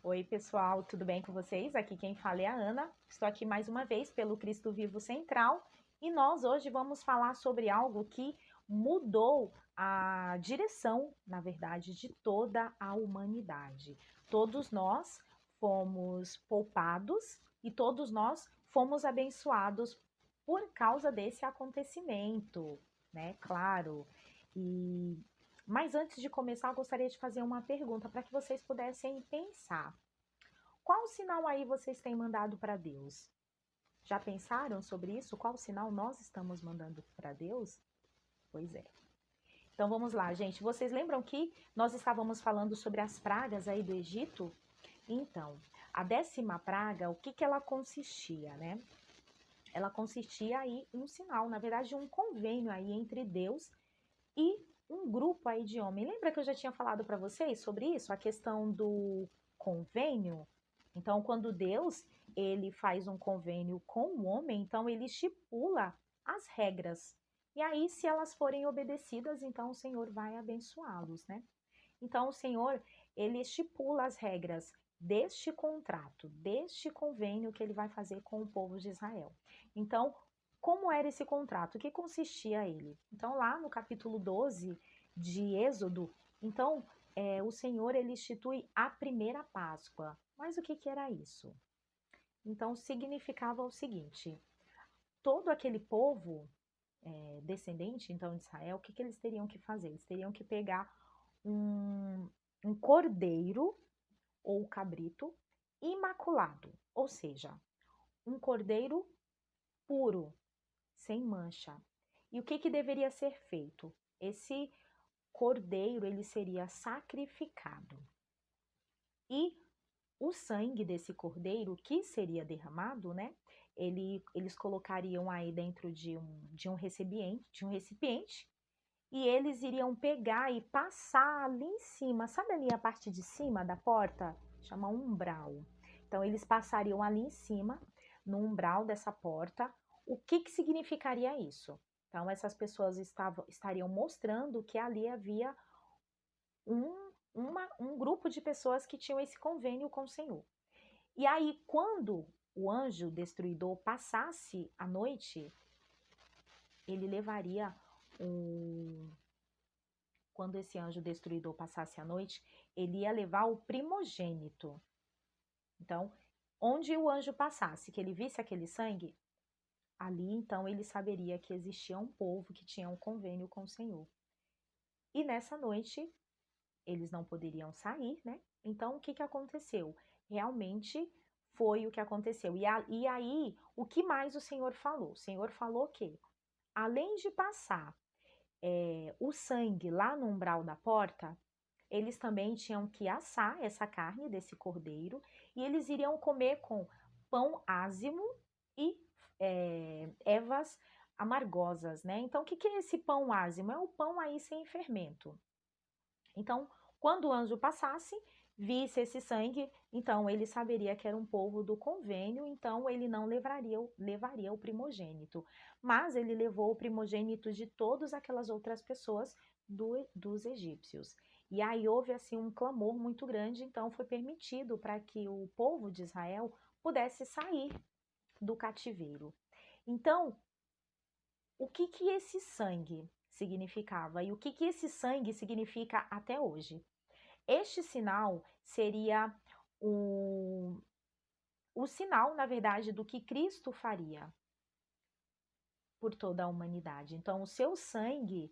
Oi, pessoal, tudo bem com vocês? Aqui quem fala é a Ana. Estou aqui mais uma vez pelo Cristo Vivo Central e nós hoje vamos falar sobre algo que mudou a direção, na verdade, de toda a humanidade. Todos nós fomos poupados e todos nós fomos abençoados por causa desse acontecimento, né? Claro. E mas antes de começar, eu gostaria de fazer uma pergunta para que vocês pudessem pensar. Qual sinal aí vocês têm mandado para Deus? Já pensaram sobre isso? Qual sinal nós estamos mandando para Deus? Pois é. Então vamos lá, gente. Vocês lembram que nós estávamos falando sobre as pragas aí do Egito? Então, a 10ª praga, o que que ela consistia, né? Ela consistia aí em um sinal, na verdade, um convênio aí entre Deus e um grupo aí de homens. Lembra que eu já tinha falado para vocês sobre isso? A questão do convênio? Então, quando Deus, ele faz um convênio com o homem, então ele estipula as regras. E aí, se elas forem obedecidas, então o Senhor vai abençoá-los, né? Então, o Senhor, ele estipula as regras deste contrato, deste convênio que ele vai fazer com o povo de Israel. Então, como era esse contrato? O que consistia ele? Então, lá no capítulo 12 de Êxodo, então, o Senhor, ele institui a primeira Páscoa. Mas o que que era isso? Então, significava o seguinte, todo aquele povo descendente, então, de Israel, o que que eles teriam que fazer? Eles teriam que pegar um cordeiro ou cabrito imaculado, ou seja, um cordeiro puro, sem mancha. E o que que deveria ser feito? Esse cordeiro, ele seria sacrificado. E o sangue desse cordeiro que seria derramado, né? Eles colocariam aí dentro de um recipiente, e eles iriam pegar e passar ali em cima, sabe ali a parte de cima da porta? Chama umbral. Então, eles passariam ali em cima, no umbral dessa porta. O que que significaria isso? Então, essas pessoas estariam mostrando que ali havia um grupo de pessoas que tinham esse convênio com o Senhor. E aí, quando o anjo destruidor passasse a noite, ele levaria quando esse anjo destruidor passasse a noite, ele ia levar o primogênito. Então, onde o anjo passasse, que ele visse aquele sangue, ali então ele saberia que existia um povo que tinha um convênio com o Senhor. E nessa noite, eles não poderiam sair, né? Então, o que que aconteceu? Realmente foi o que aconteceu. E aí, o que mais o Senhor falou? O Senhor falou que, além de passar o sangue lá no umbral da porta, eles também tinham que assar essa carne desse cordeiro e eles iriam comer com pão ázimo e ervas amargosas, né? Então, o que que é esse pão ázimo? É o pão aí sem fermento. Então, quando o anjo passasse, visse esse sangue, então ele saberia que era um povo do convênio, então ele não levaria o primogênito. Mas ele levou o primogênito de todas aquelas outras pessoas dos egípcios. E aí houve assim um clamor muito grande, então foi permitido para que o povo de Israel pudesse sair do cativeiro. Então, o que que esse sangue significava e o que que esse sangue significa até hoje? Este sinal seria o sinal, na verdade, do que Cristo faria por toda a humanidade. Então, o seu sangue,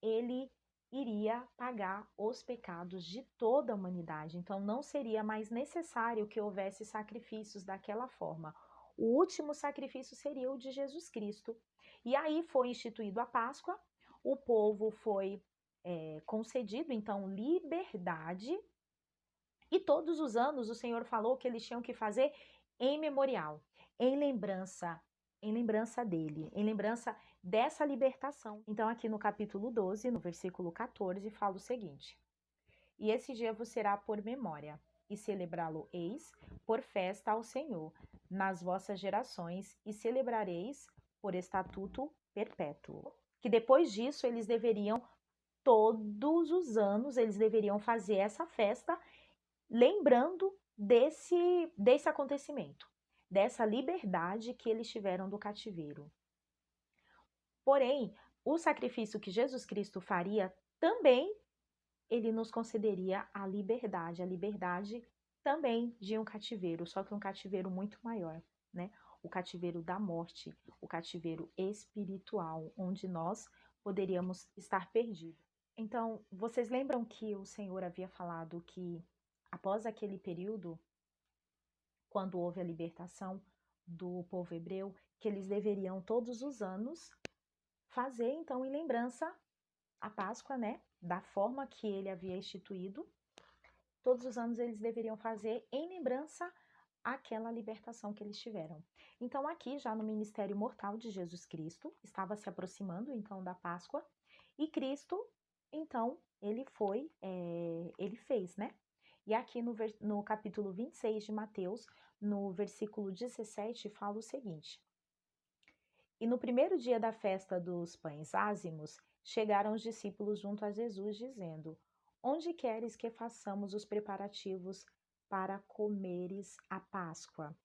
ele iria pagar os pecados de toda a humanidade. Então, não seria mais necessário que houvesse sacrifícios daquela forma. O último sacrifício seria o de Jesus Cristo. E aí foi instituído a Páscoa, o povo foi concedido, então, liberdade. E todos os anos o Senhor falou que eles tinham que fazer em memorial, em lembrança dele, em lembrança dessa libertação. Então, aqui no capítulo 12, no versículo 14, fala o seguinte: E esse dia vos será por memória, e celebrá-lo-eis por festa ao Senhor, nas vossas gerações, e celebrareis por estatuto perpétuo. Que depois disso eles deveriam, todos os anos, eles deveriam fazer essa festa lembrando desse acontecimento, dessa liberdade que eles tiveram do cativeiro. Porém, o sacrifício que Jesus Cristo faria também, ele nos concederia a liberdade também de um cativeiro, só que um cativeiro muito maior, né? O cativeiro da morte, o cativeiro espiritual, onde nós poderíamos estar perdidos. Então, vocês lembram que o Senhor havia falado que após aquele período, quando houve a libertação do povo hebreu, que eles deveriam todos os anos fazer, então, em lembrança a Páscoa, né, da forma que ele havia instituído. Todos os anos eles deveriam fazer em lembrança àquela libertação que eles tiveram. Então, aqui, já no ministério mortal de Jesus Cristo, estava se aproximando, então, da Páscoa, e Cristo, então, ele fez, né? E aqui no capítulo 26 de Mateus, no versículo 17, fala o seguinte: E no primeiro dia da festa dos pães ázimos, chegaram os discípulos junto a Jesus, dizendo: Onde queres que façamos os preparativos para comeres a Páscoa?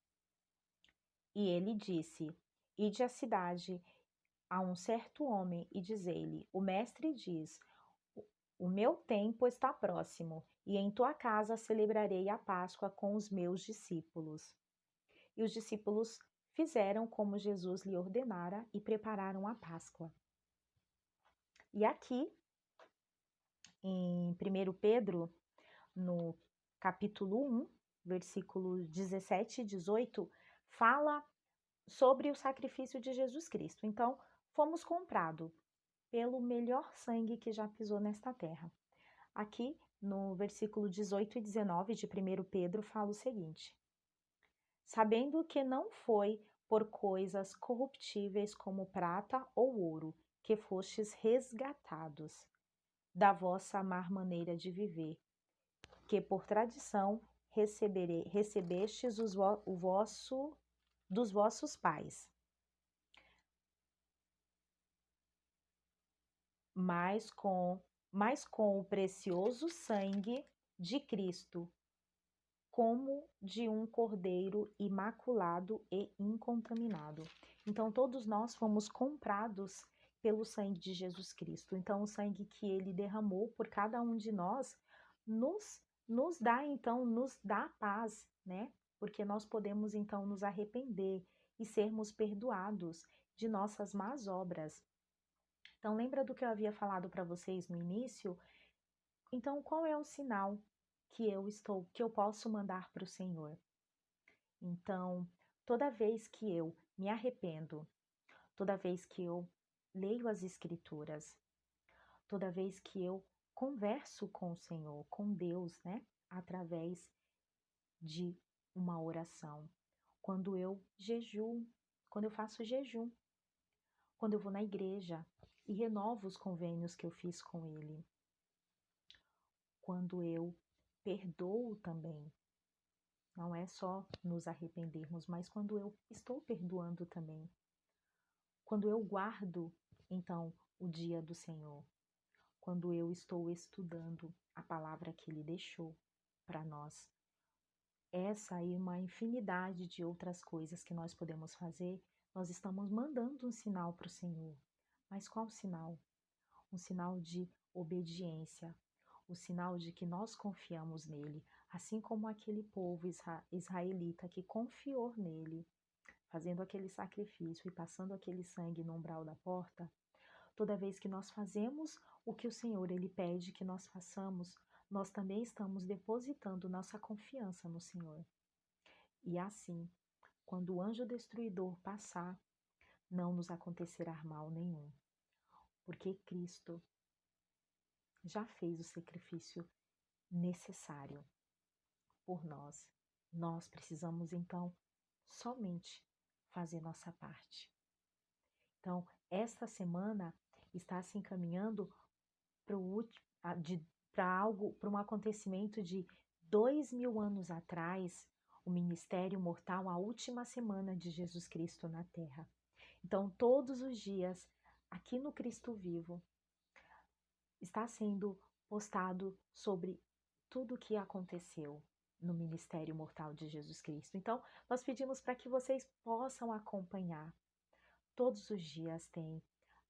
E ele disse: Ide à cidade a um certo homem e dizei-lhe: O mestre diz: O meu tempo está próximo, e em tua casa celebrarei a Páscoa com os meus discípulos. E os discípulos fizeram como Jesus lhe ordenara e prepararam a Páscoa. E aqui, em 1 Pedro, no capítulo 1, versículos 17 e 18, fala sobre o sacrifício de Jesus Cristo. Então, fomos comprados pelo melhor sangue que já pisou nesta terra. Aqui, no versículo 18 e 19 de 1 Pedro, fala o seguinte: Sabendo que não foi por coisas corruptíveis como prata ou ouro que fostes resgatados da vossa má maneira de viver, que por tradição recebestes dos vossos pais, mas com o precioso sangue de Cristo, como de um cordeiro imaculado e incontaminado. Então, todos nós fomos comprados pelo sangue de Jesus Cristo. Então, o sangue que ele derramou por cada um de nós nos dá paz, né? Porque nós podemos, então, nos arrepender e sermos perdoados de nossas más obras. Então, lembra do que eu havia falado para vocês no início? Então, qual é o sinal que eu posso mandar para o Senhor? Então, toda vez que eu me arrependo, toda vez que eu leio as Escrituras, toda vez que eu converso com o Senhor, com Deus, né, através de uma oração, quando eu jejuo, quando eu faço jejum, quando eu vou na igreja e renovo os convênios que eu fiz com Ele, quando eu perdoo também. Não é só nos arrependermos, mas quando eu estou perdoando também. Quando eu guardo, então, o dia do Senhor. Quando eu estou estudando a palavra que Ele deixou para nós. Essa e uma infinidade de outras coisas que nós podemos fazer, nós estamos mandando um sinal para o Senhor. Mas qual sinal? Um sinal de obediência, o sinal de que nós confiamos nele, assim como aquele povo israelita que confiou nele, fazendo aquele sacrifício e passando aquele sangue no umbral da porta. Toda vez que nós fazemos o que o Senhor ele pede que nós façamos, nós também estamos depositando nossa confiança no Senhor. E assim, quando o anjo destruidor passar, não nos acontecerá mal nenhum, porque Cristo já fez o sacrifício necessário por nós. Nós precisamos então somente fazer nossa parte. Então, esta semana está se encaminhando para um acontecimento de 2000 anos atrás, o ministério mortal, a última semana de Jesus Cristo na Terra. Então, todos os dias, aqui no Cristo Vivo, está sendo postado sobre tudo o que aconteceu. no ministério mortal de Jesus Cristo. Então, nós pedimos para que vocês possam acompanhar. Todos os dias tem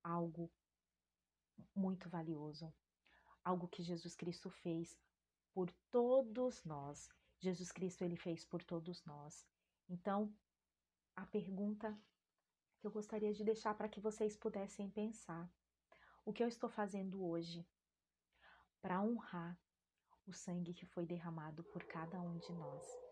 algo muito valioso, algo que Jesus Cristo fez por todos nós. Jesus Cristo, ele fez por todos nós. Então, a pergunta que eu gostaria de deixar para que vocês pudessem pensar: o que eu estou fazendo hoje para honrar o sangue que foi derramado por cada um de nós?